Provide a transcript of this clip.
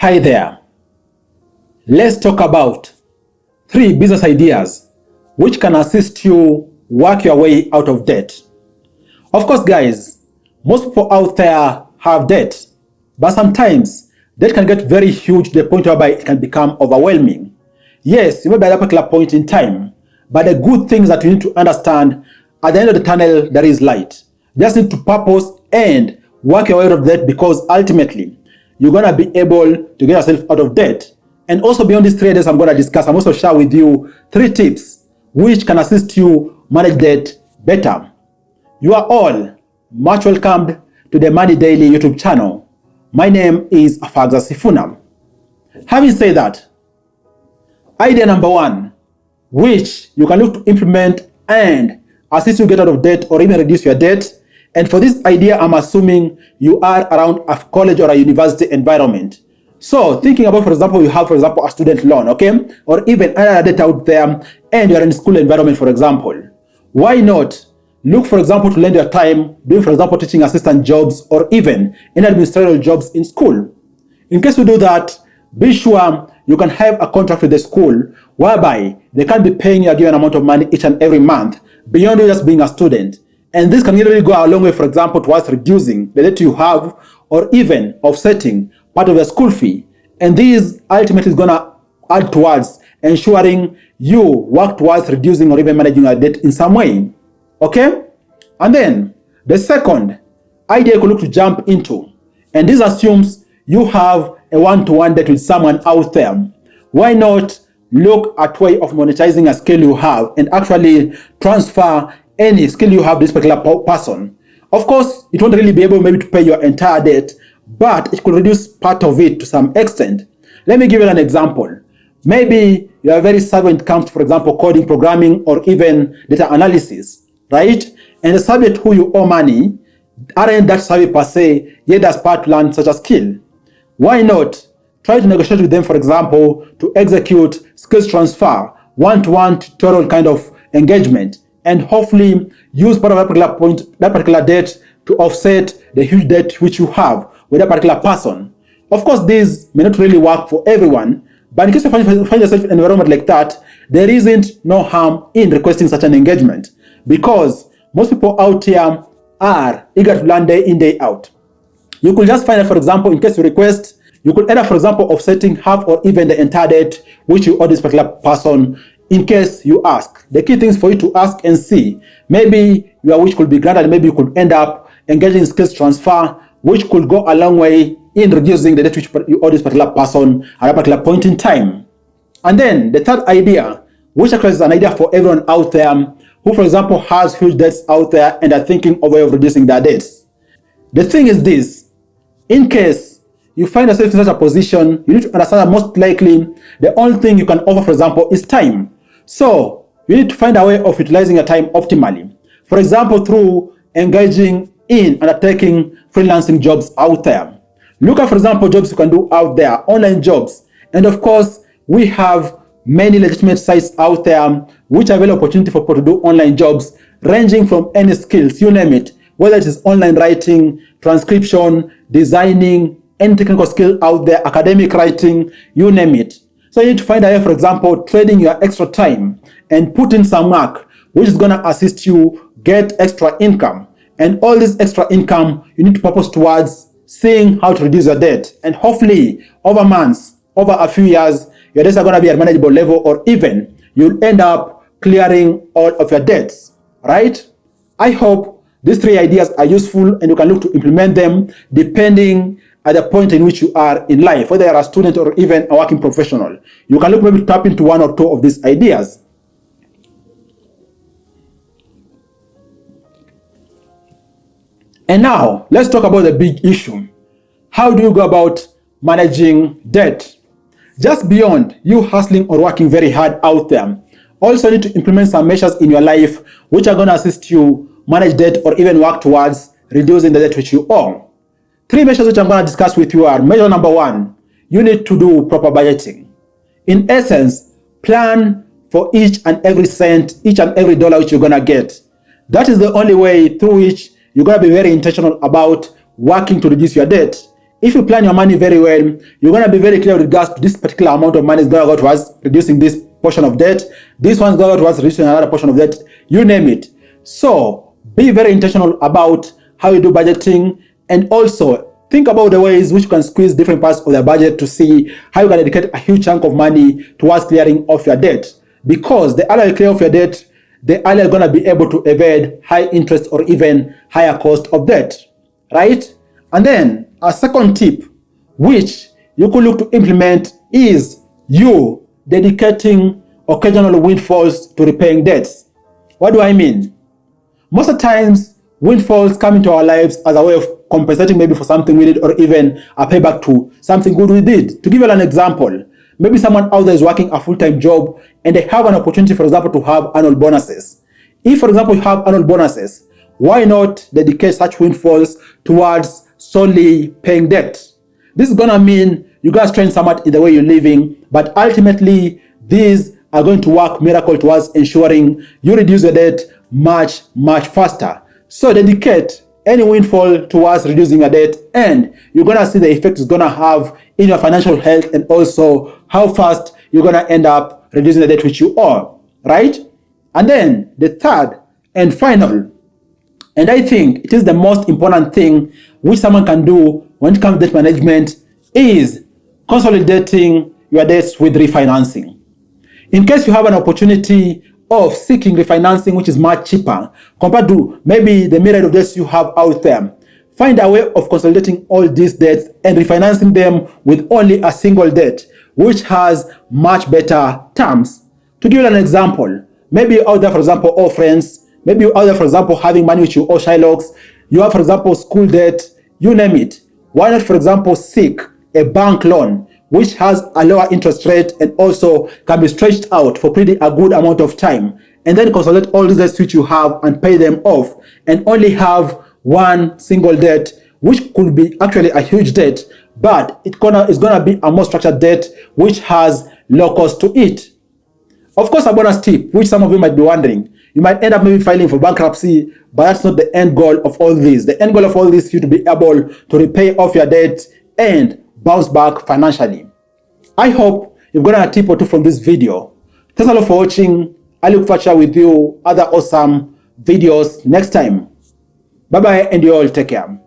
Hi there. Let's talk about 3 business ideas which can assist you work your way out of debt. Of course, guys, most people out there have debt, but sometimes debt can get very huge to the point whereby it can become overwhelming. Yes, you may be at a particular point in time, but the good things that you need to understand, at the end of the tunnel, there is light. You just need to purpose and work your way out of debt, because ultimately, you're going to be able to get yourself out of debt. And also beyond these 3 ideas I'm going to discuss, I'm also share with you 3 tips which can assist you manage debt better. You are all much welcomed to the Money Daily YouTube channel. My name is Afagza Sifuna. Having said that, idea number 1, which you can look to implement and assist you get out of debt or even reduce your debt. And for this idea, I'm assuming you are around a college or a university environment. So thinking about, for example, you have, for example, a student loan, okay? Or even another debt out there, and you're in a school environment, for example. Why not look, for example, to lend your time doing, for example, teaching assistant jobs or even in administrative jobs in school? In case you do that, be sure you can have a contract with the school whereby they can be paying you a given amount of money each and every month beyond you just being a student. And this can really go a long way, for example, towards reducing the debt you have or even offsetting part of your school fee. And this ultimately is going to add towards ensuring you work towards reducing or even managing your debt in some way. Okay? And then the second idea you could look to jump into, and this assumes you have a one-to-one debt with someone out there. Why not look at way of monetizing a skill you have and actually transfer any skill you have to this particular person? Of course, it won't really be able maybe to pay your entire debt, but it could reduce part of it to some extent. Let me give you an example. Maybe you are very savvy when it comes to, for example, coding, programming, or even data analysis, right? And the subject who you owe money aren't that savvy per se, yet does part to learn such a skill. Why not try to negotiate with them, for example, to execute skills transfer, one-to-one tutorial kind of engagement, and hopefully use part of that particular point, that particular debt, to offset the huge debt which you have with that particular person. Of course, this may not really work for everyone, but in case you find yourself in an environment like that, there isn't no harm in requesting such an engagement, because most people out here are eager to learn day in, day out. You could just find that, for example, in case you request, you could end up, for example, offsetting half or even the entire debt which you owe this particular person in case you ask. The key things for you to ask and see. Maybe your wish could be granted, maybe you could end up engaging in skills transfer, which could go a long way in reducing the debt which you owe this particular person at a particular point in time. And then the third idea, which actually is an idea for everyone out there who, for example, has huge debts out there and are thinking of a way of reducing their debts. The thing is this: in case you find yourself in such a position, you need to understand that most likely the only thing you can offer, for example, is time. So you need to find a way of utilizing your time optimally. For example, through engaging in undertaking freelancing jobs out there. Look at, for example, jobs you can do out there, online jobs. And of course, we have many legitimate sites out there which avail opportunity for people to do online jobs, ranging from any skills, you name it, whether it is online writing, transcription, designing, any technical skill out there, academic writing, you name it. So you need to find a way, for example, trading your extra time and put in some work, which is going to assist you get extra income. And all this extra income, you need to purpose towards seeing how to reduce your debt. And hopefully, over months, over a few years, your debts are going to be at a manageable level, or even you'll end up clearing all of your debts, right? I hope these 3 ideas are useful and you can look to implement them depending at the point in which you are in life, whether you're a student or even a working professional. You can look maybe to tap into 1 or 2 of these ideas. And now, let's talk about the big issue. How do you go about managing debt? Just beyond you hustling or working very hard out there, also need to implement some measures in your life which are going to assist you manage debt or even work towards reducing the debt which you owe. 3 measures which I'm going to discuss with you are: measure number 1, you need to do proper budgeting. In essence, plan for each and every cent, each and every dollar which you're going to get. That is the only way through which you're going to be very intentional about working to reduce your debt. If you plan your money very well, you're going to be very clear with regards to this particular amount of money is going to go towards reducing this portion of debt. This one's going to go towards reducing another portion of debt. You name it. So be very intentional about how you do budgeting, and also think about the ways which you can squeeze different parts of the budget to see how you can dedicate a huge chunk of money towards clearing off your debt. Because the earlier you clear off your debt, the earlier you're going to be able to evade high interest or even higher cost of debt, right? And then a second tip which you could look to implement is you dedicating occasional windfalls to repaying debts. What do I mean? Most of the times, windfalls come into our lives as a way of compensating maybe for something we did, or even a payback to something good we did. To give you an example, maybe someone out there is working a full-time job and they have an opportunity, for example, to have annual bonuses. If, for example, you have annual bonuses, why not dedicate such windfalls towards solely paying debt? This is going to mean you guys strain somewhat in the way you're living, but ultimately, these are going to work miracle towards ensuring you reduce your debt much faster. So dedicate any windfall towards reducing your debt, and you're going to see the effect it's going to have in your financial health, and also how fast you're going to end up reducing the debt which you owe, right? And then the third and final, and I think it is the most important thing which someone can do when it comes to debt management, is consolidating your debts with refinancing. In case you have an opportunity of seeking refinancing which is much cheaper compared to maybe the myriad of debts you have out there, find a way of consolidating all these debts and refinancing them with only a single debt which has much better terms. To give you an example, maybe you're out there, for example, owe friends, maybe you're out there, for example, having money which you owe Shylocks, you have, for example, school debt, you name it. Why not, for example, seek a bank loan which has a lower interest rate and also can be stretched out for pretty a good amount of time, and then consolidate all these debts which you have and pay them off, and only have one single debt which could be actually a huge debt, but it's gonna be a more structured debt which has low cost to it. Of course, a bonus tip which some of you might be wondering, you might end up maybe filing for bankruptcy, but that's not the end goal of all this. The end goal of all this is you to be able to repay off your debt and bounce back financially. I hope you've gotten a tip or two from this video. Thanks a lot for watching. I look forward to share with you other awesome videos next time. Bye bye, and you all take care.